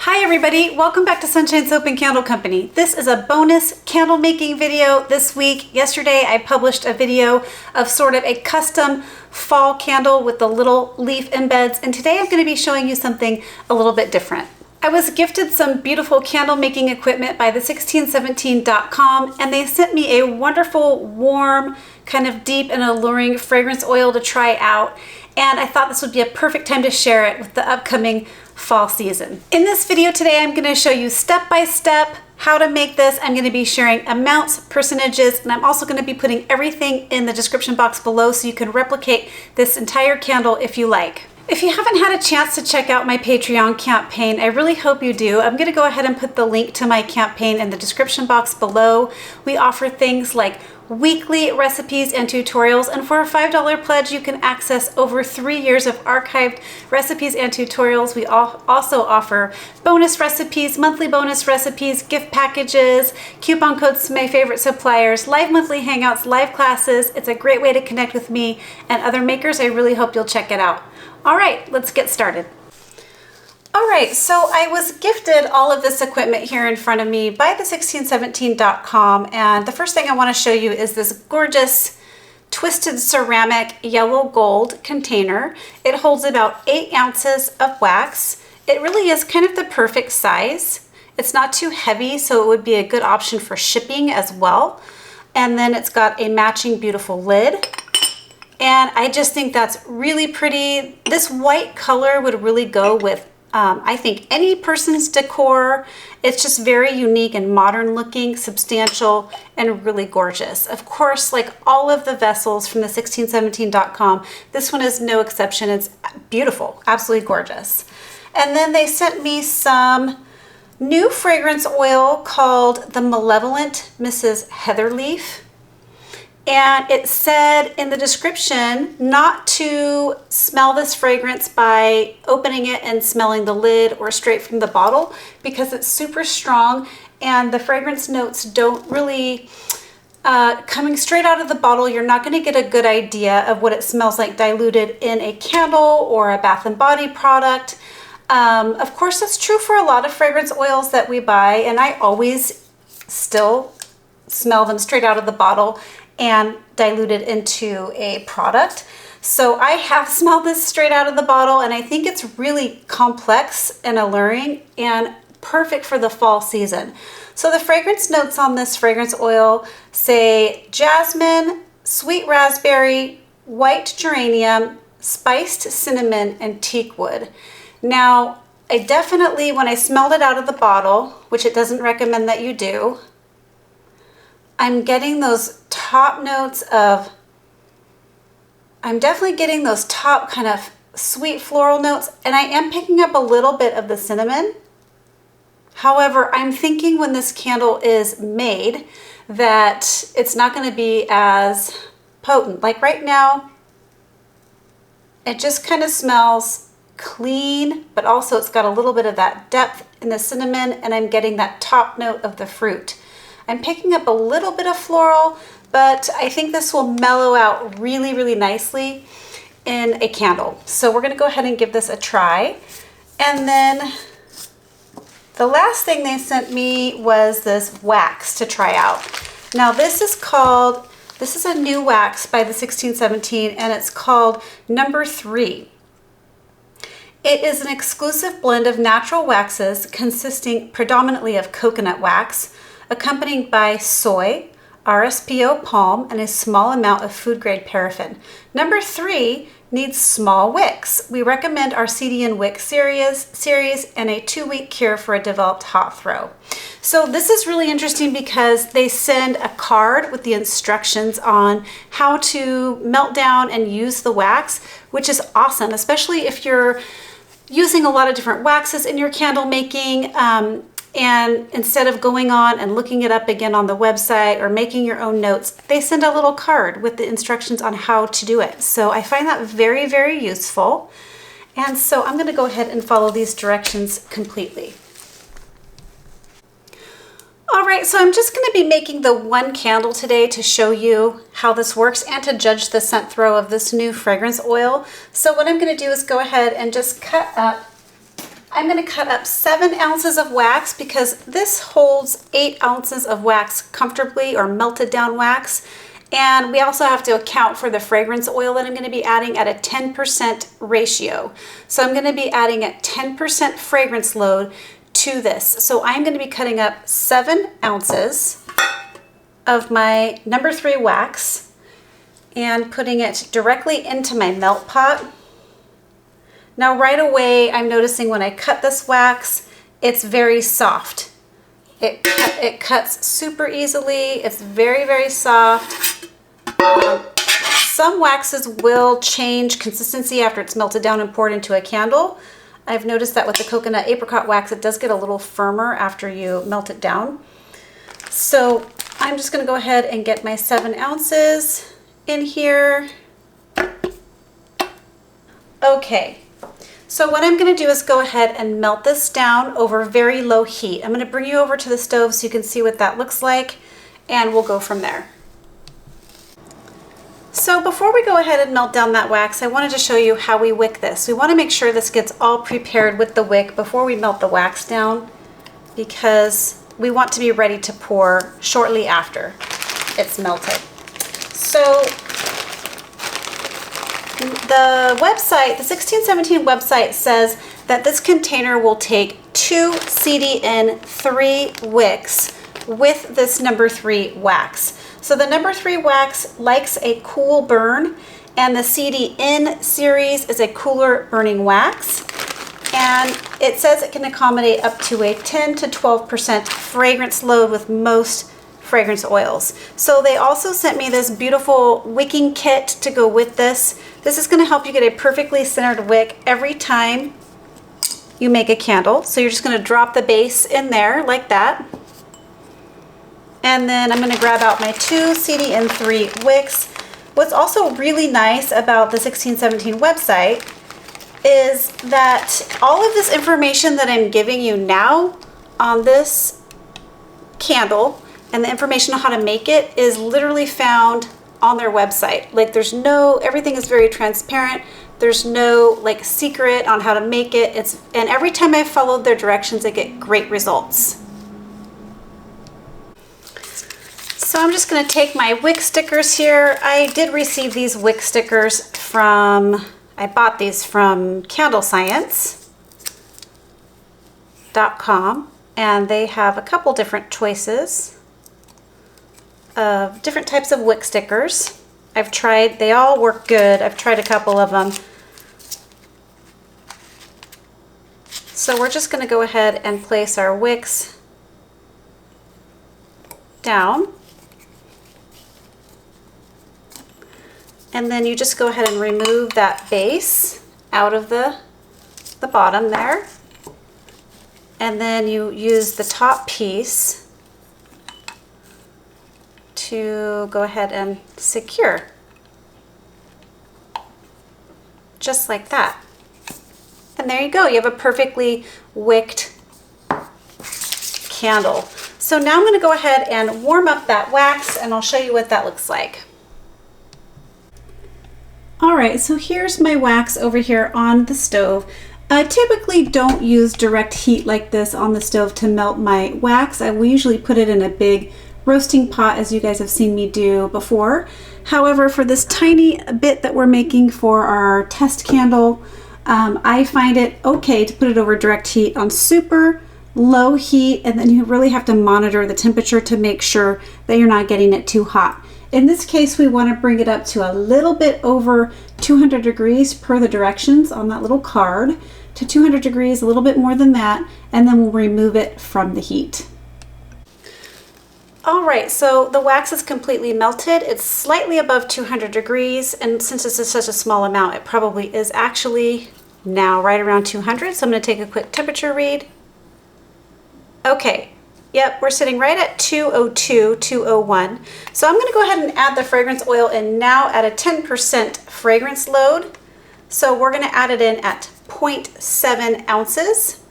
Hi everybody, welcome back to Sunshine Soap and Candle Company. This is a bonus candle making video this week. Yesterday I published a video of sort of a custom fall candle with the little leaf embeds, and today I'm going to be showing you something a little bit different. I was gifted some beautiful candle making equipment by the1617.com, and they sent me a wonderful, warm, kind of deep and alluring fragrance oil to try out, and I thought this would be a perfect time to share it with the upcoming fall season. In this video today, I'm going to show you step by step how to make this. I'm going to be sharing amounts, percentages, and I'm also going to be putting everything in the description box below so you can replicate this entire candle if you like. If you haven't had a chance to check out my Patreon campaign, I really hope you do. I'm going to go ahead and put the link to my campaign in the description box below. We offer things like weekly recipes and tutorials, and for a $5 pledge you can access over 3 years of archived recipes and tutorials. We also offer bonus recipes, monthly bonus recipes, gift packages, coupon codes to my favorite suppliers, live monthly hangouts, live classes. It's a great way to connect with me and other makers. I really hope you'll check it out. All right, let's get started. All right, so I was gifted all of this equipment here in front of me by the1617.com, and the first thing I want to show you is this gorgeous twisted ceramic yellow gold container. It holds about 8 ounces of wax. It really is kind of the perfect size. It's not too heavy, so it would be a good option for shipping as well. And then it's got a matching beautiful lid. And I just think that's really pretty. This white color would really go with I think any person's decor. It's just very unique and modern looking, substantial, and really gorgeous. Of course, like all of the vessels from the 1617.com, this one is no exception. It's beautiful, absolutely gorgeous. And then they sent me some new fragrance oil called the Malevolent Mrs. Heatherleaf. And it said in the description not to smell this fragrance by opening it and smelling the lid or straight from the bottle because it's super strong and the fragrance notes don't really, coming straight out of the bottle, you're not going to get a good idea of what it smells like diluted in a candle or a Bath and Body product. Of course, that's true for a lot of fragrance oils that we buy, and I always still smell them straight out of the bottle and diluted into a product. So I have smelled this straight out of the bottle, and I think it's really complex and alluring and perfect for the fall season. So the fragrance notes on this fragrance oil say jasmine, sweet raspberry, white geranium, spiced cinnamon, and teak wood. Now, I definitely, when I smelled it out of the bottle, which it doesn't recommend that you do, I'm getting those top notes of, I'm definitely getting those top kind of sweet floral notes, and I am picking up a little bit of the cinnamon. However, I'm thinking when this candle is made that it's not going to be as potent. Like right now, it just kind of smells clean, but also it's got a little bit of that depth in the cinnamon, and I'm getting that top note of the fruit. I'm picking up a little bit of floral, but I think this will mellow out really, really nicely in a candle. So we're going to go ahead and give this a try. And then the last thing they sent me was this wax to try out. Now this is a new wax by the 1617, and it's called Number 3. It is an exclusive blend of natural waxes consisting predominantly of coconut wax, accompanied by soy, RSPO palm, and a small amount of food-grade paraffin. Number 3 needs small wicks. We recommend our CDN Wick series and a 2-week cure for a developed hot throw. So this is really interesting because they send a card with the instructions on how to melt down and use the wax, which is awesome, especially if you're using a lot of different waxes in your candle making. And instead of going on and looking it up again on the website or making your own notes, they send a little card with the instructions on how to do it. So I find that very, very useful. And so I'm going to go ahead and follow these directions completely. All right, so I'm just going to be making the one candle today to show you how this works and to judge the scent throw of this new fragrance oil. So what I'm going to do is go ahead and just cut up I'm going to cut up 7 ounces of wax because this holds 8 ounces of wax comfortably, or melted down wax. And we also have to account for the fragrance oil that I'm going to be adding at a 10% ratio. So I'm going to be adding a 10% fragrance load to this. So I'm going to be cutting up 7 ounces of my number 3 wax and putting it directly into my melt pot. Now right away, I'm noticing when I cut this wax, it's very soft. It cuts super easily. It's very, very soft. Some waxes will change consistency after it's melted down and poured into a candle. I've noticed that with the coconut apricot wax, it does get a little firmer after you melt it down. So I'm just going to go ahead and get my 7 ounces in here. Okay. So what I'm going to do is go ahead and melt this down over very low heat. I'm going to bring you over to the stove so you can see what that looks like, and we'll go from there. So before we go ahead and melt down that wax, I wanted to show you how we wick this. We want to make sure this gets all prepared with the wick before we melt the wax down, because we want to be ready to pour shortly after it's melted. So the website, the 1617 website, says that this container will take 2 CDN 3 wicks with this number 3 wax. So the number 3 wax likes a cool burn, and the CDN series is a cooler burning wax. And it says it can accommodate up to a 10 to 12% fragrance load with most fragrance oils. So they also sent me this beautiful wicking kit to go with this. This is going to help you get a perfectly centered wick every time you make a candle. So you're just going to drop the base in there like that. And then I'm going to grab out my 2 CDN3 wicks. What's also really nice about the 1617 website is that all of this information that I'm giving you now on this candle and the information on how to make it is literally found on their website. Like, there's no, everything is very transparent. There's no like secret on how to make it. And every time I followed their directions, I get great results. So I'm just going to take my wick stickers here. I did receive these wick stickers from, I bought these from candlescience.com, and they have a couple different choices of different types of wick stickers. I've tried, they all work good. I've tried a couple of them. So we're just going to go ahead and place our wicks down. And then you just go ahead and remove that base out of the bottom there. And then you use the top piece to go ahead and secure. Just like that. And there you go. You have a perfectly wicked candle. So now I'm going to go ahead and warm up that wax, and I'll show you what that looks like. All right, so here's my wax over here on the stove. I typically don't use direct heat like this on the stove to melt my wax. I will usually put it in a big roasting pot, as you guys have seen me do before. However, for this tiny bit that we're making for our test candle, I find it okay to put it over direct heat on super low heat, and then you really have to monitor the temperature to make sure that you're not getting it too hot. In this case, we want to bring it up to a little bit over 200 degrees per the directions on that little card, to 200 degrees, a little bit more than that, and then we'll remove it from the heat. All right, so the wax is completely melted. It's slightly above 200 degrees, and since this is such a small amount, it probably is actually now right around 200. So I'm going to take a quick temperature read. Okay. Yep, we're sitting right at 202, 201. So I'm going to go ahead and add the fragrance oil in now at a 10% fragrance load. So we're going to add it in at 0.7 ounces.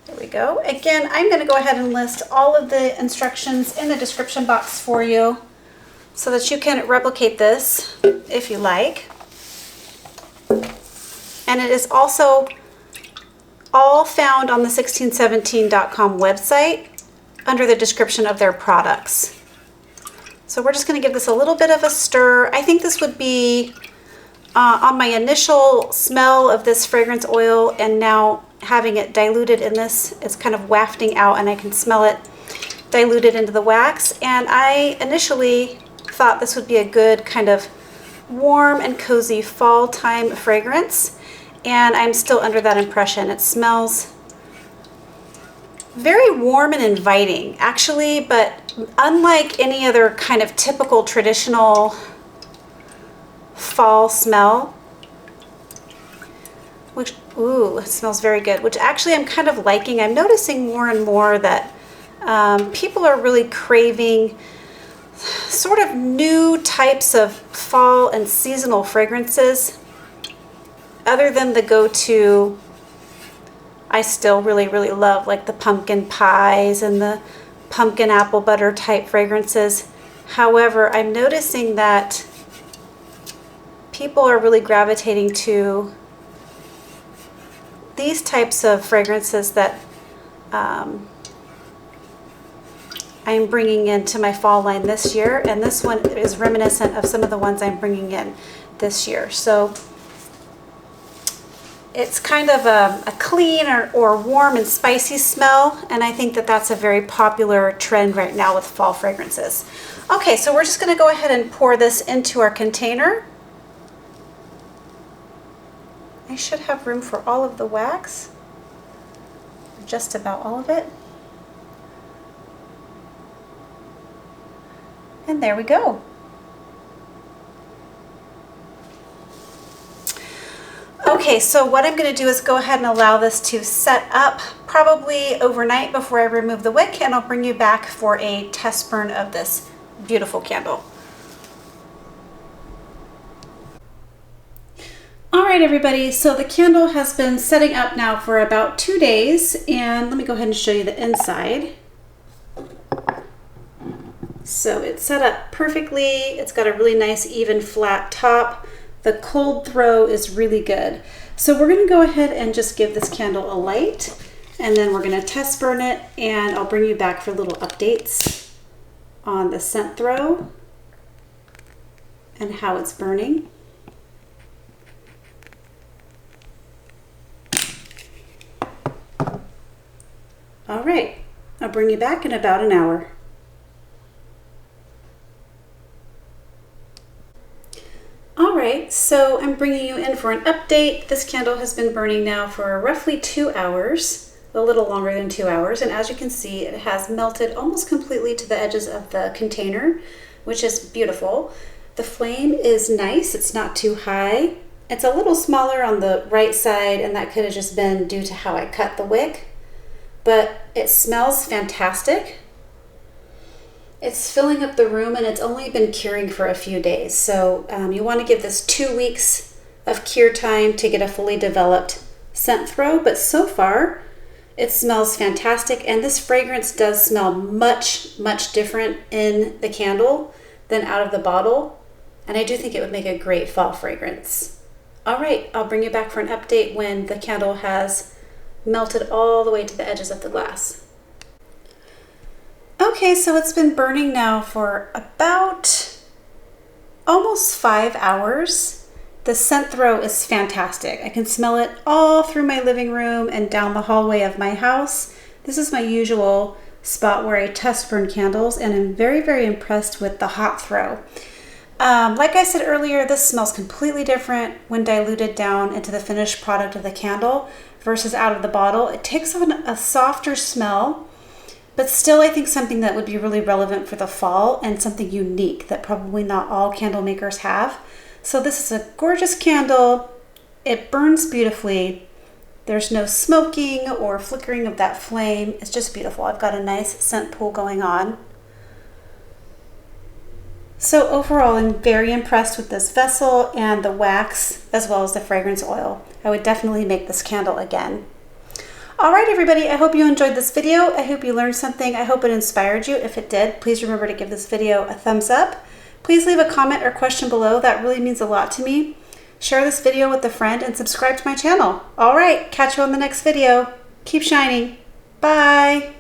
There we we go. Again, I'm going to go ahead and list all of the instructions in the description box for you so that you can replicate this if you like. And it is also all found on the 1617.com website under the description of their products. So we're just going to give this a little bit of a stir. I think this would be on my initial smell of this fragrance oil, and now having it diluted in this, it's kind of wafting out and I can smell it diluted into the wax. And I initially thought this would be a good kind of warm and cozy fall time fragrance, and I'm still under that impression. It smells very warm and inviting actually, but unlike any other kind of typical traditional fall smell, which, ooh, it smells very good, which actually I'm kind of liking. I'm noticing more and more that people are really craving sort of new types of fall and seasonal fragrances other than the go-to I still really love, like the pumpkin pies and the pumpkin apple butter type fragrances. However, I'm noticing that people are really gravitating to these types of fragrances that I'm bringing into my fall line this year, and this one is reminiscent of some of the ones I'm bringing in this year. So it's kind of a clean or warm and spicy smell, and I think that that's a very popular trend right now with fall fragrances. Okay, so we're just going to go ahead and pour this into our container. I should have room for all of the wax, just about all of it. And there we go. Okay, so what I'm going to do is go ahead and allow this to set up probably overnight before I remove the wick, and I'll bring you back for a test burn of this beautiful candle. All right, everybody, so the candle has been setting up now for about 2 days, and let me go ahead and show you the inside. So it's set up perfectly. It's got a really nice even flat top. The cold throw is really good. So we're going to go ahead and just give this candle a light, and then we're going to test burn it, and I'll bring you back for little updates on the scent throw and how it's burning. All right, I'll bring you back in about an hour. All right, so I'm bringing you in for an update. This candle has been burning now for roughly 2 hours, a little longer than 2 hours, and as you can see, it has melted almost completely to the edges of the container, which is beautiful. The flame is nice, it's not too high. It's a little smaller on the right side, and that could have just been due to how I cut the wick, but it smells fantastic. It's filling up the room, and it's only been curing for a few days. So you want to give this 2 weeks of cure time to get a fully developed scent throw. But so far, it smells fantastic. And this fragrance does smell much different in the candle than out of the bottle. And I do think it would make a great fall fragrance. All right, I'll bring you back for an update when the candle has melted all the way to the edges of the glass. Okay, so it's been burning now for about almost 5 hours. The scent throw is fantastic. I can smell it all through my living room and down the hallway of my house. This is my usual spot where I test burn candles, and I'm very impressed with the hot throw. Like I said earlier, this smells completely different when diluted down into the finished product of the candle versus out of the bottle. It takes on a softer smell, but still I think something that would be really relevant for the fall and something unique that probably not all candle makers have. So this is a gorgeous candle. It burns beautifully. There's no smoking or flickering of that flame. It's just beautiful. I've got a nice scent pool going on. So overall, I'm very impressed with this vessel and the wax as well as the fragrance oil. I would definitely make this candle again. All right, everybody, I hope you enjoyed this video. I hope you learned something. I hope it inspired you. If it did, please remember to give this video a thumbs up. Please leave a comment or question below. That really means a lot to me. Share this video with a friend and subscribe to my channel. All right, catch you on the next video. Keep shining. Bye.